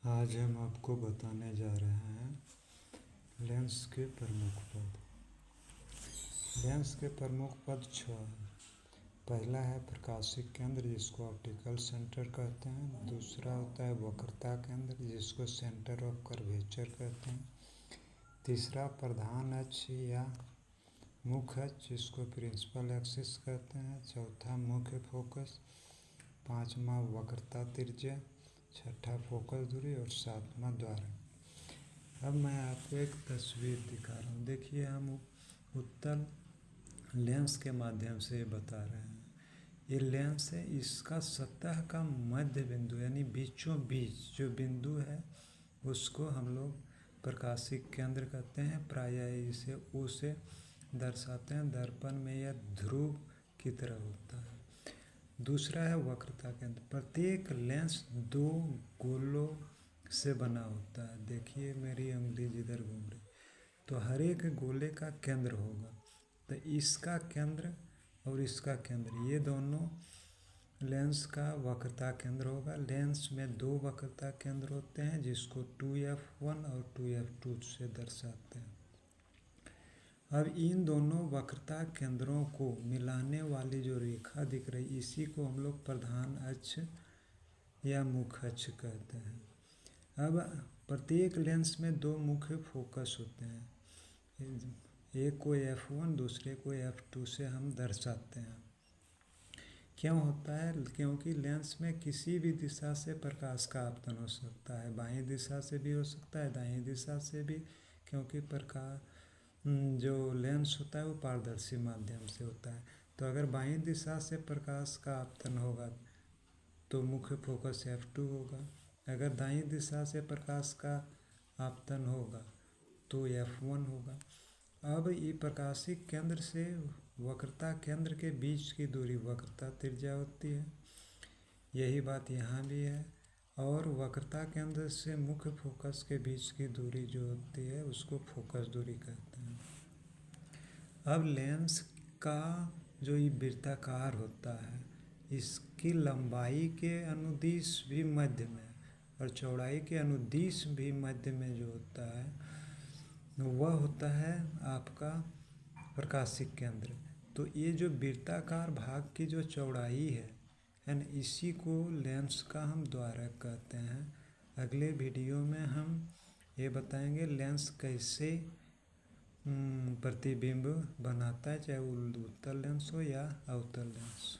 आज हम आपको बताने जा रहे हैं लेंस के प्रमुख पद। लेंस के प्रमुख पद 6 हैं। पहला है प्रकाशिक केंद्र, जिसको ऑप्टिकल सेंटर कहते हैं। दूसरा होता है वक्रता केंद्र, जिसको सेंटर ऑफ कर्वेचर कहते हैं। तीसरा प्रधान अक्ष या मुख्य अक्ष, जिसको प्रिंसिपल एक्सिस कहते हैं। चौथा मुख्य फोकस। पांचवा वक्रता त्रिज्या। छठा फोकस दूरी और सातवां द्वारक। अब मैं आपको एक तस्वीर दिखा रहा हूँ। देखिए, हम उत्तल लेंस के माध्यम से बता रहे हैं। ये लेंस है, इसका सतह का मध्य बिंदु यानी बीचों बीच जो बिंदु है उसको हम लोग प्रकाशिक केंद्र कहते हैं। प्रायः इसे O से दर्शाते हैं। दर्पण में यह ध्रुव की तरह होता है। दूसरा है वक्रता केंद्र। प्रत्येक लेंस 2 गोलों से बना होता है। देखिए, मेरी उंगली जिधर घूम रही, तो हर एक गोले का केंद्र होगा। तो इसका केंद्र और इसका केंद्र, ये दोनों लेंस का वक्रता केंद्र होगा। लेंस में 2 वक्रता केंद्र होते हैं, जिसको 2f1 और 2f2 से दर्शाते हैं। अब इन दोनों वक्रता केंद्रों को मिलाने वाली जो रेखा दिख रही, इसी को हम लोग प्रधान अक्ष या मुख्य अक्ष कहते हैं। अब प्रत्येक लेंस में 2 मुख्य फोकस होते हैं। एक को f1, दूसरे को f2 से हम दर्शाते हैं। क्यों होता है? क्योंकि लेंस में किसी भी दिशा से प्रकाश का आपतन हो सकता है। बाईं दिशा से भी हो सकता है, दाईं दिशा से भी, क्योंकि प्रकाश जो लेंस होता है वो पारदर्शी माध्यम से होता है। तो अगर बाईं दिशा से प्रकाश का आपतन होगा तो मुख्य फोकस f2 होगा। अगर दाईं दिशा से प्रकाश का आपतन होगा तो f1 होगा। अब ये प्रकाशिक केंद्र से वक्रता केंद्र के बीच की दूरी वक्रता त्रिज्या होती है। यही बात यहाँ भी है। और वक्रता केंद्र से मुख्य फोकस के बीच की दूरी जो होती है उसको फोकस दूरी कहते हैं। अब लेंस का जो ये वृत्ताकार होता है, इसकी लंबाई के अनुदिश भी मध्य में और चौड़ाई के अनुदिश भी मध्य में जो होता है वह होता है आपका प्रकाशिक केंद्र। तो ये जो वृत्ताकार भाग की जो चौड़ाई है ना, इसी को लेंस का हम द्वारक कहते हैं। अगले वीडियो में हम ये बताएंगे लेंस कैसे प्रतिबिंब बनाता है, चाहे वो उत्तल लेंस हो या अवतल लेंस।